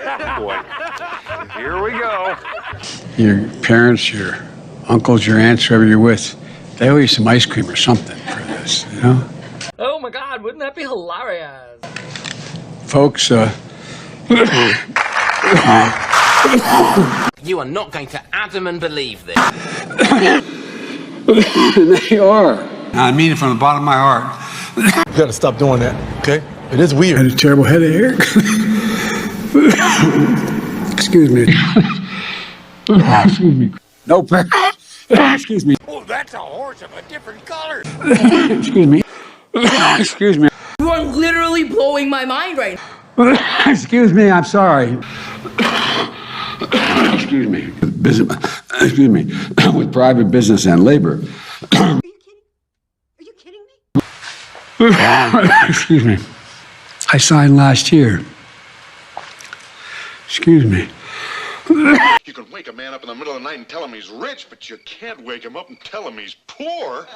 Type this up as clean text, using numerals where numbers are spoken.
Boy, here we go. Your parents, your uncles, your aunts, whoever you're with, they owe you some ice cream or something for this, you know? Oh my God, wouldn't that be hilarious? Folks, You are not going to Adam and believe this. they are. I mean it from the bottom of my heart. You gotta stop doing that, okay? It is weird. I had a terrible headache here. Excuse me. Excuse me. No, excuse me. Oh, that's a horse of a different color. Excuse me. Excuse me. You are literally blowing my mind right now. Excuse me, I'm sorry. Excuse me. Excuse me. With private business and labor. Are you kidding me? Excuse me. I signed last year. Excuse me. You can wake a man up in the middle of the night and tell him he's rich, but you can't wake him up and tell him he's poor.